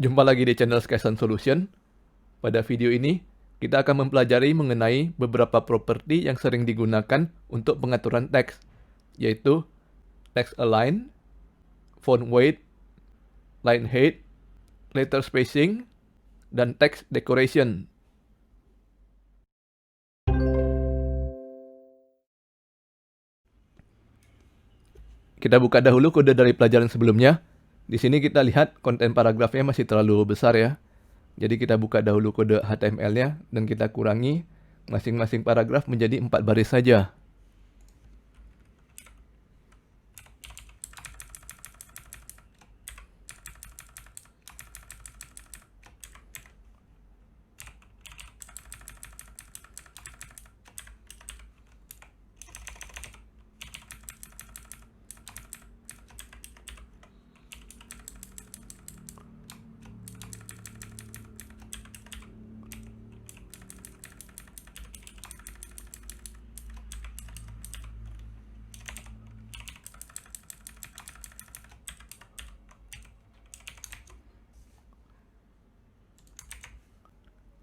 Jumpa lagi di channel Skyson Solution. Pada video ini, kita akan mempelajari mengenai beberapa properti yang sering digunakan untuk pengaturan teks, yaitu text align, font weight, line height, letter spacing, dan text decoration. Kita buka dahulu kode dari pelajaran sebelumnya. Di sini kita lihat konten paragrafnya masih terlalu besar ya. Jadi kita buka dahulu kode HTML-nya dan kita kurangi masing-masing paragraf menjadi 4 baris saja.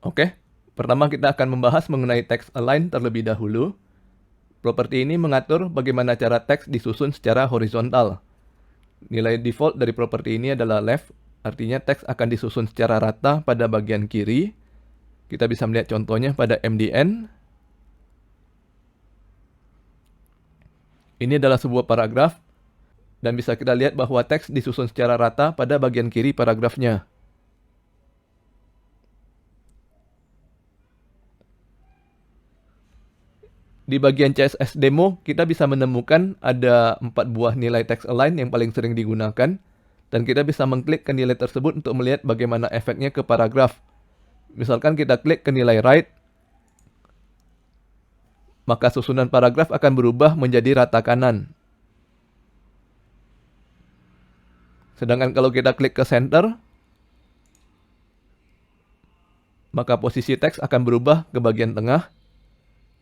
Oke, pertama kita akan membahas mengenai text align terlebih dahulu. Properti ini mengatur bagaimana cara teks disusun secara horizontal. Nilai default dari properti ini adalah left, artinya teks akan disusun secara rata pada bagian kiri. Kita bisa melihat contohnya pada MDN. Ini adalah sebuah paragraf, dan bisa kita lihat bahwa teks disusun secara rata pada bagian kiri paragrafnya. Di bagian CSS demo, kita bisa menemukan ada 4 buah nilai text align yang paling sering digunakan, dan kita bisa mengklik ke nilai tersebut untuk melihat bagaimana efeknya ke paragraf. Misalkan kita klik ke nilai right, maka susunan paragraf akan berubah menjadi rata kanan. Sedangkan kalau kita klik ke center, maka posisi teks akan berubah ke bagian tengah.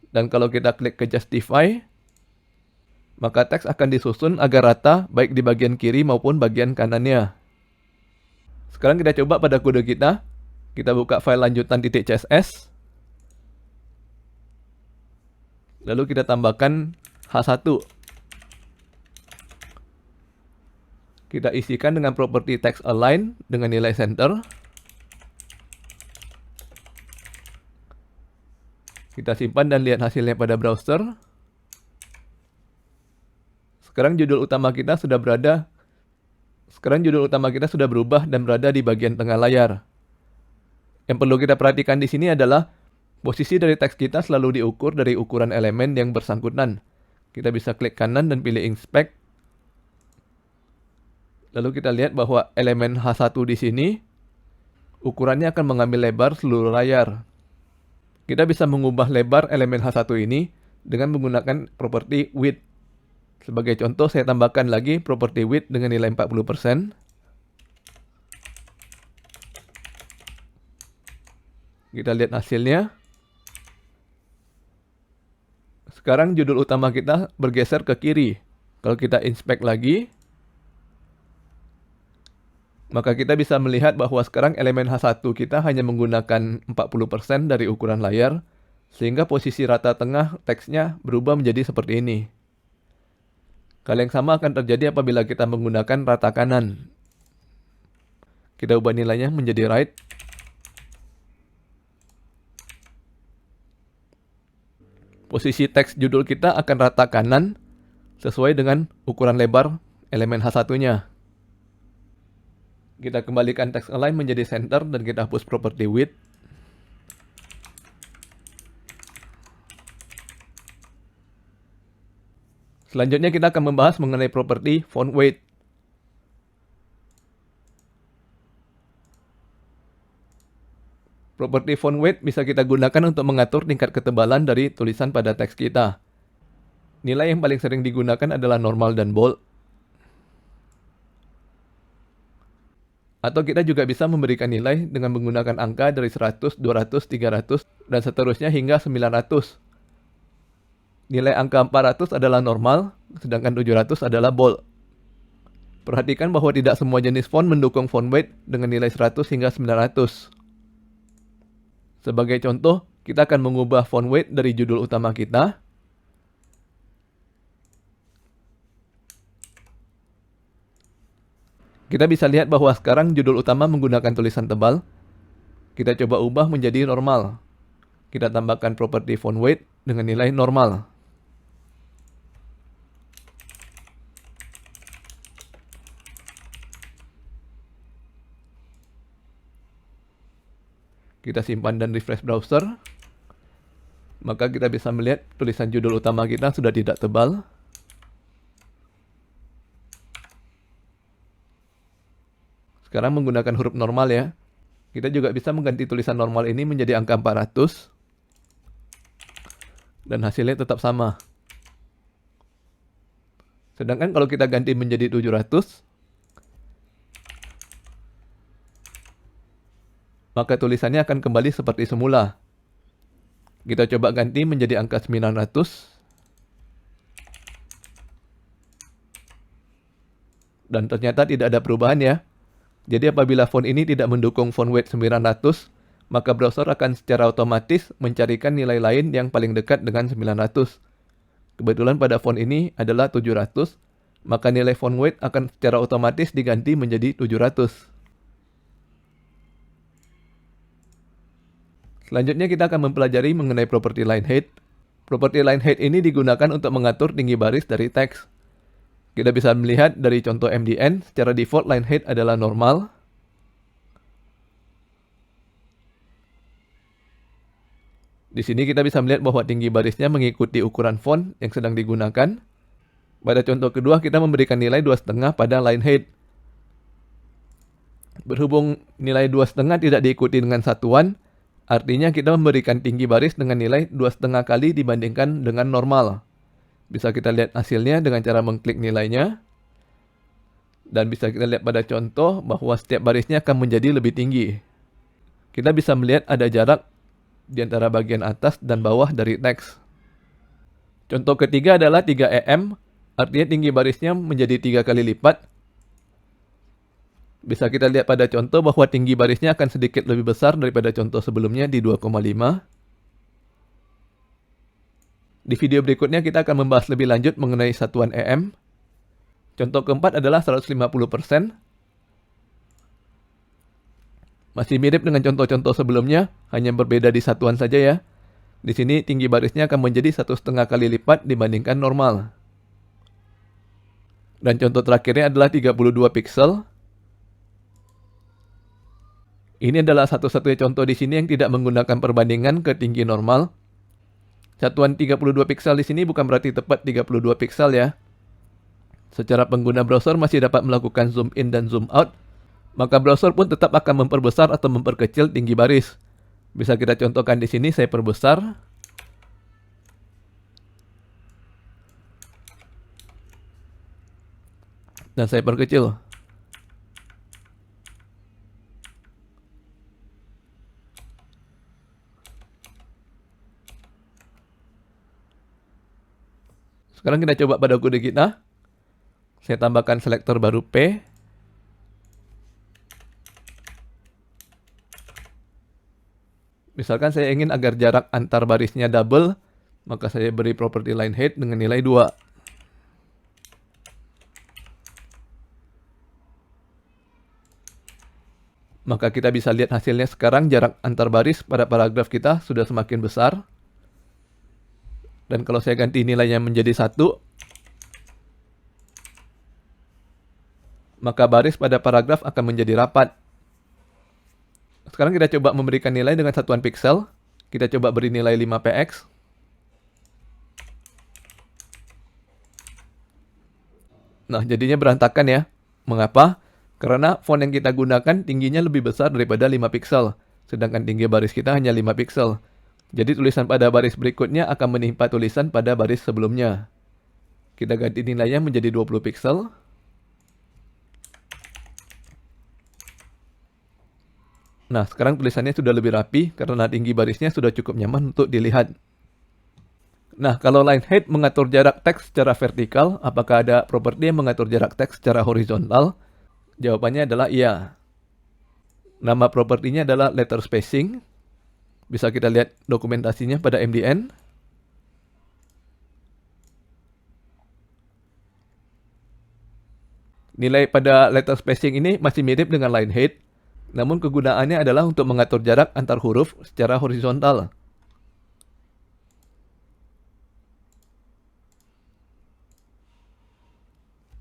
Dan kalau kita klik ke justify, maka teks akan disusun agar rata baik di bagian kiri maupun bagian kanannya. Sekarang kita coba pada kode kita. Kita buka file lanjutan .css. Lalu kita tambahkan H1. Kita isikan dengan properti text align dengan nilai center. Kita simpan dan lihat hasilnya pada browser. Sekarang judul utama kita sudah berubah dan berada di bagian tengah layar. Yang perlu kita perhatikan di sini adalah posisi dari teks kita selalu diukur dari ukuran elemen yang bersangkutan. Kita bisa klik kanan dan pilih inspect. Lalu kita lihat bahwa elemen H1 di sini ukurannya akan mengambil lebar seluruh layar. Kita bisa mengubah lebar elemen H1 ini dengan menggunakan properti width. Sebagai contoh, saya tambahkan lagi properti width dengan nilai 40%. Kita lihat hasilnya. Sekarang judul utama kita bergeser ke kiri. Kalau kita inspect lagi, maka kita bisa melihat bahwa sekarang elemen H1 kita hanya menggunakan 40% dari ukuran layar, sehingga posisi rata tengah teksnya berubah menjadi seperti ini. Hal yang sama akan terjadi apabila kita menggunakan rata kanan. Kita ubah nilainya menjadi right. Posisi teks judul kita akan rata kanan sesuai dengan ukuran lebar elemen H1-nya. Kita kembalikan text align menjadi center dan kita hapus property width. Selanjutnya kita akan membahas mengenai properti font weight. Properti font weight bisa kita gunakan untuk mengatur tingkat ketebalan dari tulisan pada teks kita. Nilai yang paling sering digunakan adalah normal dan bold. Atau kita juga bisa memberikan nilai dengan menggunakan angka dari 100, 200, 300, dan seterusnya hingga 900. Nilai angka 400 adalah normal, sedangkan 700 adalah bold. Perhatikan bahwa tidak semua jenis font mendukung font weight dengan nilai 100 hingga 900. Sebagai contoh, kita akan mengubah font weight dari judul utama kita. Kita bisa lihat bahwa sekarang judul utama menggunakan tulisan tebal. Kita coba ubah menjadi normal. Kita tambahkan properti font weight dengan nilai normal. Kita simpan dan refresh browser. Maka kita bisa melihat tulisan judul utama kita sudah tidak tebal. Sekarang menggunakan huruf normal ya. Kita juga bisa mengganti tulisan normal ini menjadi angka 400. Dan hasilnya tetap sama. Sedangkan kalau kita ganti menjadi 700, maka tulisannya akan kembali seperti semula. Kita coba ganti menjadi angka 900. Dan ternyata tidak ada perubahan ya. Jadi apabila font ini tidak mendukung font weight 900, maka browser akan secara otomatis mencarikan nilai lain yang paling dekat dengan 900. Kebetulan pada font ini adalah 700, maka nilai font weight akan secara otomatis diganti menjadi 700. Selanjutnya kita akan mempelajari mengenai properti line height. Properti line height ini digunakan untuk mengatur tinggi baris dari teks. Kita bisa melihat dari contoh MDN, secara default line height adalah normal. Di sini kita bisa melihat bahwa tinggi barisnya mengikuti ukuran font yang sedang digunakan. Pada contoh kedua kita memberikan nilai 2,5 pada line height. Berhubung nilai 2,5 tidak diikuti dengan satuan, artinya kita memberikan tinggi baris dengan nilai 2,5 kali dibandingkan dengan normal. Bisa kita lihat hasilnya dengan cara mengklik nilainya. Dan bisa kita lihat pada contoh bahwa setiap barisnya akan menjadi lebih tinggi. Kita bisa melihat ada jarak di antara bagian atas dan bawah dari teks. Contoh ketiga adalah 3 EM, artinya tinggi barisnya menjadi 3 kali lipat. Bisa kita lihat pada contoh bahwa tinggi barisnya akan sedikit lebih besar daripada contoh sebelumnya di 2,5. Di video berikutnya kita akan membahas lebih lanjut mengenai satuan EM. Contoh keempat adalah 150%. Masih mirip dengan contoh-contoh sebelumnya, hanya berbeda di satuan saja ya. Di sini tinggi barisnya akan menjadi 1,5 kali lipat dibandingkan normal. Dan contoh terakhirnya adalah 32 pixel. Ini adalah satu-satunya contoh di sini yang tidak menggunakan perbandingan ke tinggi normal. Satuan 32 pixel di sini bukan berarti tepat 32 pixel ya. Secara pengguna browser masih dapat melakukan zoom in dan zoom out, maka browser pun tetap akan memperbesar atau memperkecil tinggi baris. Bisa kita contohkan di sini, saya perbesar. Dan saya perkecil. Sekarang kita coba pada kode kita. Saya tambahkan selektor baru P. Misalkan saya ingin agar jarak antar barisnya double, maka saya beri property line height dengan nilai 2. Maka kita bisa lihat hasilnya sekarang jarak antar baris pada paragraf kita sudah semakin besar. Dan kalau saya ganti nilainya menjadi 1, maka baris pada paragraf akan menjadi rapat. Sekarang kita coba memberikan nilai dengan satuan pixel. Kita coba beri nilai 5px. Nah, jadinya berantakan ya. Mengapa? Karena font yang kita gunakan tingginya lebih besar daripada 5 pixel. Sedangkan tinggi baris kita hanya 5 pixel. Jadi tulisan pada baris berikutnya akan menimpa tulisan pada baris sebelumnya. Kita ganti nilainya menjadi 20 pixel. Nah, sekarang tulisannya sudah lebih rapi karena tinggi barisnya sudah cukup nyaman untuk dilihat. Nah, kalau line height mengatur jarak teks secara vertikal, apakah ada properti yang mengatur jarak teks secara horizontal? Jawabannya adalah iya. Nama propertinya adalah letter spacing. Bisa kita lihat dokumentasinya pada MDN. Nilai pada letter spacing ini masih mirip dengan line height, namun kegunaannya adalah untuk mengatur jarak antar huruf secara horizontal.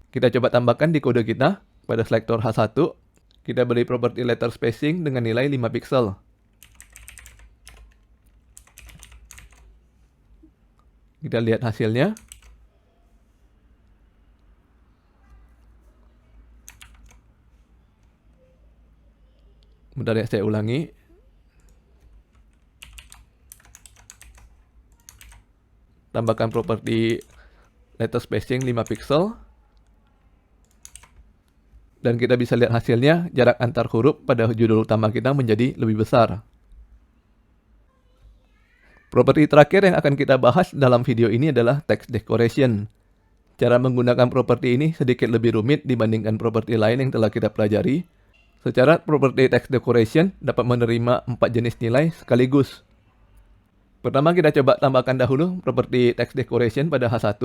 Kita coba tambahkan di kode kita pada selektor H1. Kita beri properti letter spacing dengan nilai 5 pixel. Kita lihat hasilnya. Bentar ya, saya ulangi. Tambahkan properti letter spacing 5 pixel. Dan kita bisa lihat hasilnya, jarak antar huruf pada judul utama kita menjadi lebih besar. Properti terakhir yang akan kita bahas dalam video ini adalah text decoration. Cara menggunakan properti ini sedikit lebih rumit dibandingkan properti lain yang telah kita pelajari. Secara properti text decoration dapat menerima 4 jenis nilai sekaligus. Pertama kita coba tambahkan dahulu properti text decoration pada H1.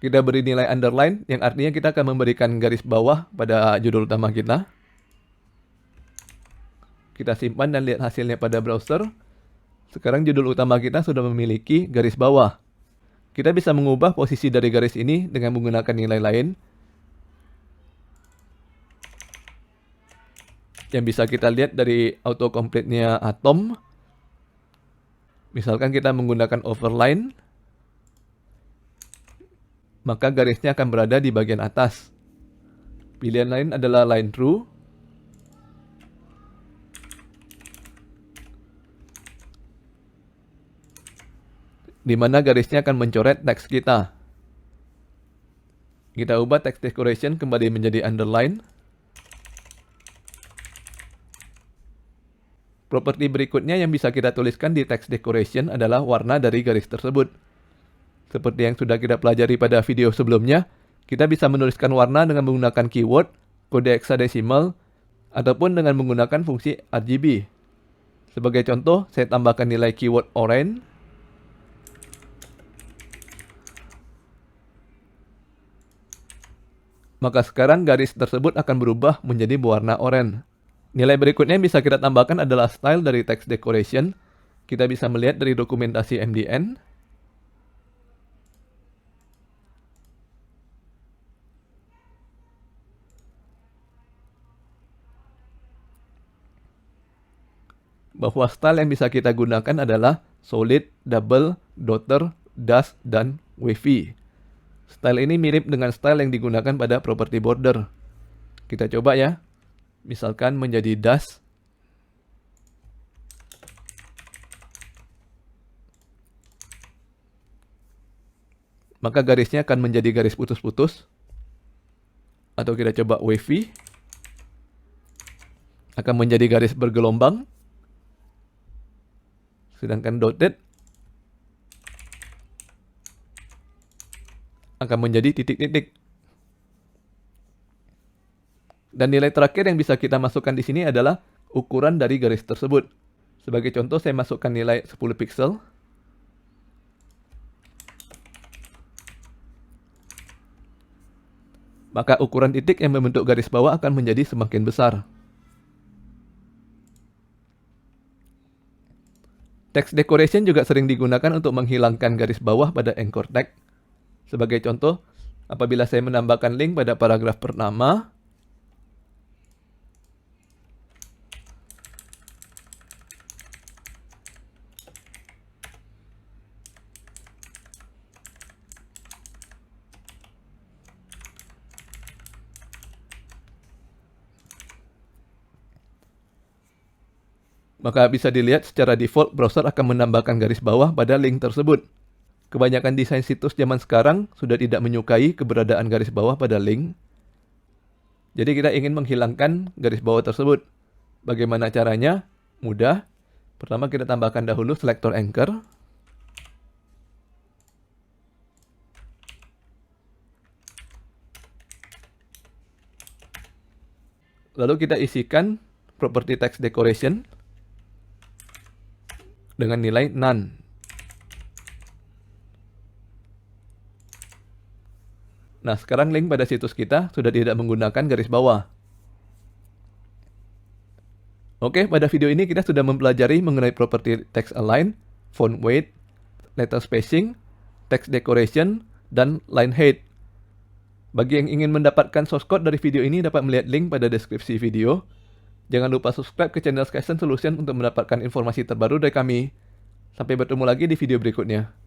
Kita beri nilai underline yang artinya kita akan memberikan garis bawah pada judul utama kita. Kita simpan dan lihat hasilnya pada browser. Sekarang judul utama kita sudah memiliki garis bawah. Kita bisa mengubah posisi dari garis ini dengan menggunakan nilai lain. Yang bisa kita lihat dari autocomplete-nya Atom. Misalkan kita menggunakan overline, maka garisnya akan berada di bagian atas. Pilihan lain adalah line through. Di mana garisnya akan mencoret teks kita. Kita ubah text decoration kembali menjadi underline. Properti berikutnya yang bisa kita tuliskan di text decoration adalah warna dari garis tersebut. Seperti yang sudah kita pelajari pada video sebelumnya, kita bisa menuliskan warna dengan menggunakan keyword, kode hexadesimal, ataupun dengan menggunakan fungsi RGB. Sebagai contoh, saya tambahkan nilai keyword orange. Maka sekarang garis tersebut akan berubah menjadi berwarna oranye. Nilai berikutnya yang bisa kita tambahkan adalah style dari text decoration. Kita bisa melihat dari dokumentasi MDN. Bahwa style yang bisa kita gunakan adalah solid, double, dotter, dash, dan wavy. Style ini mirip dengan style yang digunakan pada property border. Kita coba ya. Misalkan menjadi dash. Maka garisnya akan menjadi garis putus-putus. Atau kita coba wavy. Akan menjadi garis bergelombang. Sedangkan dotted akan menjadi titik-titik. Dan nilai terakhir yang bisa kita masukkan di sini adalah ukuran dari garis tersebut. Sebagai contoh, saya masukkan nilai 10 pixel. Maka ukuran titik yang membentuk garis bawah akan menjadi semakin besar. Text decoration juga sering digunakan untuk menghilangkan garis bawah pada anchor tag. Sebagai contoh, apabila saya menambahkan link pada paragraf pertama, maka bisa dilihat secara default browser akan menambahkan garis bawah pada link tersebut. Kebanyakan desain situs zaman sekarang sudah tidak menyukai keberadaan garis bawah pada link. Jadi kita ingin menghilangkan garis bawah tersebut. Bagaimana caranya? Mudah. Pertama kita tambahkan dahulu selektor anchor. Lalu kita isikan properti text decoration dengan nilai none. Nah, sekarang link pada situs kita sudah tidak menggunakan garis bawah. Oke, pada video ini kita sudah mempelajari mengenai properti text align, font weight, letter spacing, text decoration, dan line height. Bagi yang ingin mendapatkan source code dari video ini dapat melihat link pada deskripsi video. Jangan lupa subscribe ke channel Skysense Solution untuk mendapatkan informasi terbaru dari kami. Sampai bertemu lagi di video berikutnya.